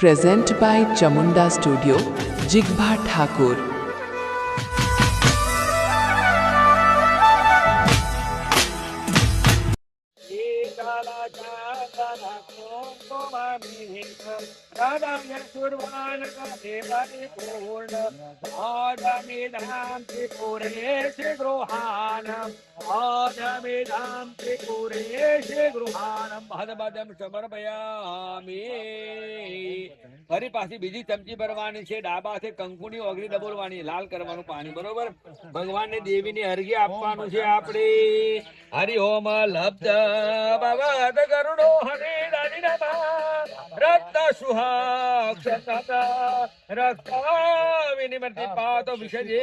Present by Chamunda Studio, Jigba Thakur. ફરી પાછી બીજી ચમચી ભરવાની છે. ડાબાથી કંકુની ઓગળી ડબોળવાની, લાલ કરવાનું પાણી. બરોબર, ભગવાન ને દેવી ને અર્ઘ્ય આપવાનું છે. આપણે હરિ ઓમ લબ્ધ ભગવત કરુણો હરિ દાની રક્ત સુહાક્ષ રક્ત વિનિમતિ પાતો વિષજે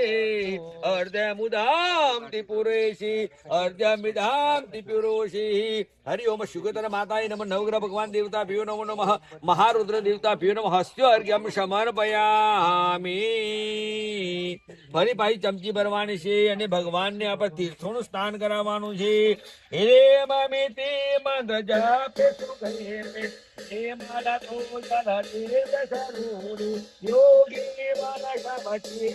અર્ધ્ય મુદામ તિપુરેશી અર્ધ્ય મિદામ તિપુરોશી. હરિ ઓમ શુગતર માતાય નમઃ. નવગ્રહ ભગવાન દેવતા ભ્યો નમો નમઃ. મહારુદ્ર દેવતા ભ્યો નમઃ. હસ્યો અર્ઘ્યમ સમર્પયામિ. ફરી પાછી ચમચી ભરવાની છે અને ભગવાનને આપણે તીર્થોનું સ્નાન કરાવવાનું છે. હે મમિતિ મંત્ર જાપે સુખે હે માલા તો જલા દેવ સરૂડી યોગી માલા સબતી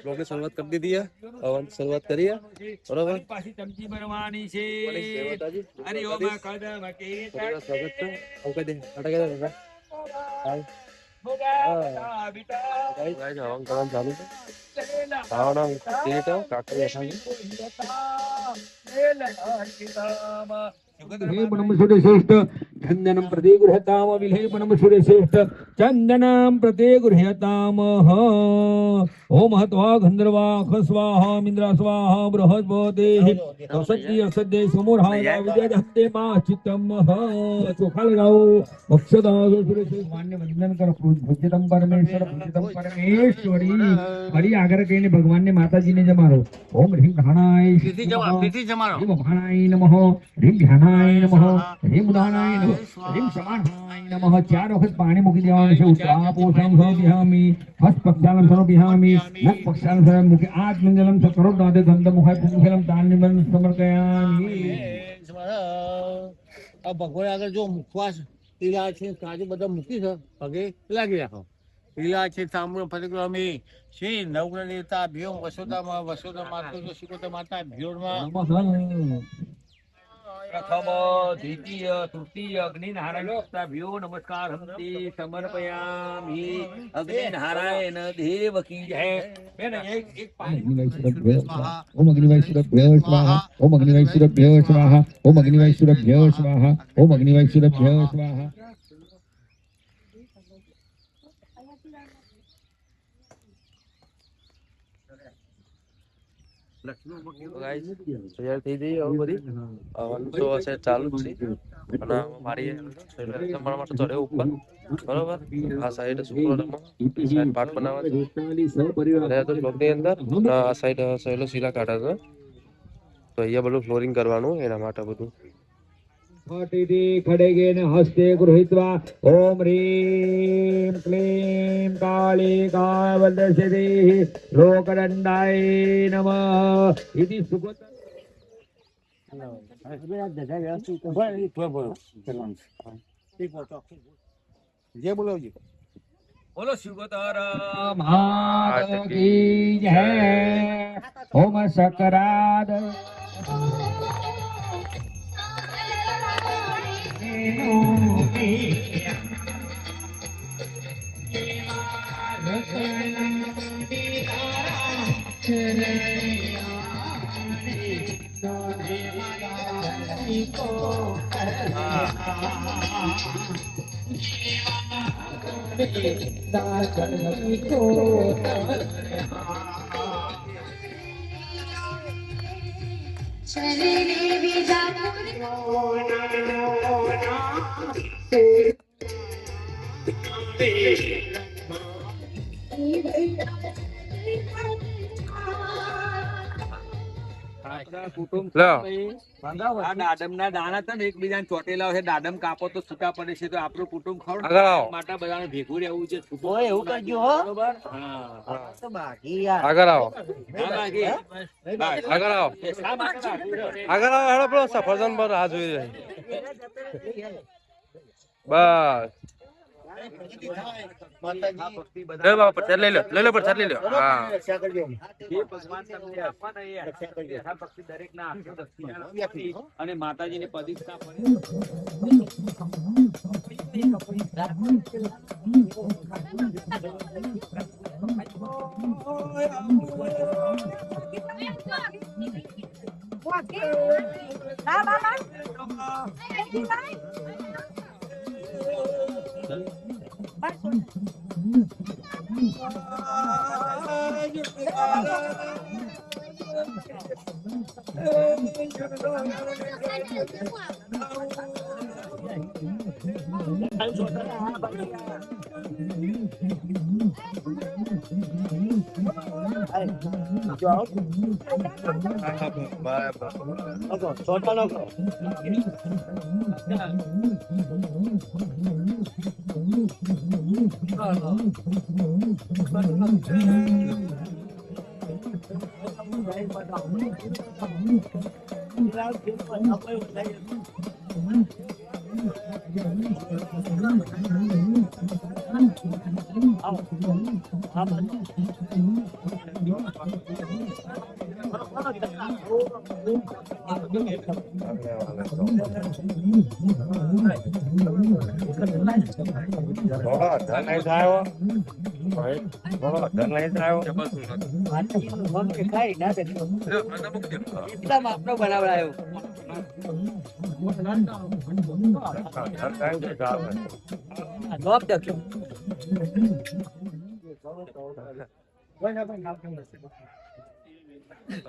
બ્લોગની શરૂઆત કરી દીધી है और શરૂઆત કરીએ બરોબર. પાછી ચમચી ભરવાની છે. અરે ઓ માં કદમ કે સ્વાગત છે. ઓકે દે અટકે દે હાય ભોગા બીટા ગાઈસ હવાનું કામ ચાલુ છે. ખાવાના ટીટ કાકડી અસાંગી ચંદનમ પ્રતિ ગૃહતામ વિલેપનમ સુરેશ્રેષ્ઠ ચંદનમ પ્રતિ ગૃહતામ. ઓમ હત્વા ગંધર્વા સ્વાહા ઇન્દ્ર સ્વાહા બૃહસ્પતિ સત્ય સદ્ય સમૂઢા વિદ્યાધત્તે મા ચિત્તમ. ચોખા લગાવો. અક્ષતા સુરેશ્રેષ્ઠ માન્ય વંદન કરો. ભુજતમ પરમેશ્વર ભુજતમ પરમેશ્વરી. ફરી આગળ કહીને ભગવાનને માતાજીને જમાડો. ઓમ હ્રીમ ઘાણાય ભાણાય નમઃ. હ્રીમ ધ્યાનાય નમઃ. હ્રીમ ઉદાનાય નમઃ. હ્રીમ સમાનાય નમઃ. 4 વખત પાણી મૂકી દેવાનું છે. ઉત્તાપોષમ સમપિહામિ. હસ્ત પક્ષાલમ સમપિહામિ. નખ પક્ષાલમ સમપિહામિ. આત્મંજલમ સકરોદાદે ગંધમુખાય પુંખલમ તાનિબન સમર્પયામિ. આ ભગવાન આગળ જો મુખવાસ લીલા છે, કાજુ બધા મૂકી છે, પગે લાગી રાખો. લીલા છે તાંબૂળ ફતેકરામી શ્રી નવગ્રહ દેવતા ભ્યો વસોદામાં વસોદા માતા શિકોતા માતા ભ્યોરમાં પ્રથમ દ્વિતીય તૃતીય અગ્નિ નારાયણ ભ્યો નમસ્કાર હંતિ સમર્પયામિ. અગ્નિ નારાયણ દેવ કી જય. બેન એક સ્વાહા ઓમ અગ્નિવાયુભ્યો સ્વાહા. ઓમ અગ્નિવાયુભ્યો સ્વાહા. ઓમ અગ્નિવાયુભ્યો સ્વાહા. ઓમ અગ્નિવાયુભ્યો સ્વાહા. ગાઈસ તૈયાર થઈ જઈએ હવે બધી. હવાનું તો હશે ચાલુ જ છે અને મારી તમારા માટે ચડે ઉપર બરોબર. આ સાઈડ શુક્રવારમાં સાઈડ પાઠ બનાવવા છે તો બ્લોકની અંદર આ સાઈડ સહેલો શીલા કાઢા છે તો અહીંયા બધું ફ્લોરિંગ કરવાનું એના માટે બધું. ખડેગેન હસ્તે ગૃહીત્વા ઓમ હ્રીમ ક્લીમ કાલિકાય વદસ્યતે લોકદંડાય નમઃ. ઇતિ સુગત જે બોલાવજો. બોલો શિવગોતર માતા કી જય. ઓમ સકરાદ चले विजापुर કુટુંબ લો. આ દાડમના દાણા છે ને એકબીજાને ચોટેલા હોય છે. દાડમ કાપો તો છૂટા પડે છે તો આપણું કુટુંબ આગળ આવો. માટે બધાને ભેગું રહેવું છે. ઓય એવું કરજો હો. બરોબર. હા તો બાકી યાર આગળ આવો ના બાકી. આગળ આવો એ શા માટે બાકી? આગળ આવો. હેડો પેલો સફરજન પર રાહ જોઈ રહી બસ. માતાજી લે બાબા પ્રસાદ લઈ લો પ્રસાદ લઈ લો હા રક્ષા કરજો ભગવાન તમને આપવાના એ યથાભક્તિ દરેકના હાથમાં દક્ષિણા આપી અને માતાજીની પ્રતિષ્ઠા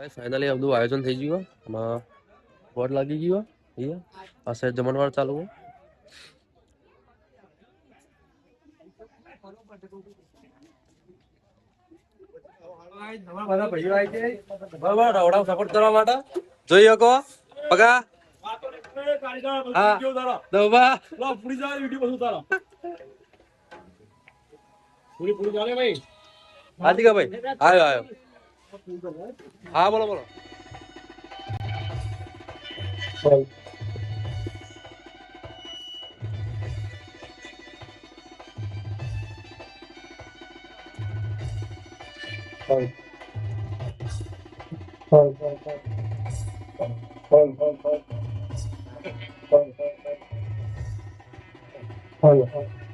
ફાઇનલી બધું આયોજન થઈ ગયું એમાં બોર્ડ લાગી ગયું અહીંયા આ સાઈડ જમણવાર ચાલુ હોય બરાબર સપોર્ટ કરવા માટે જોઈ શકો પગા હા દોબા પૂરી જાય વિડિયો બધું તારો પૂરી ચાલે ભાઈ હાથી કા ભાઈ આયો હા બોલો Hold on.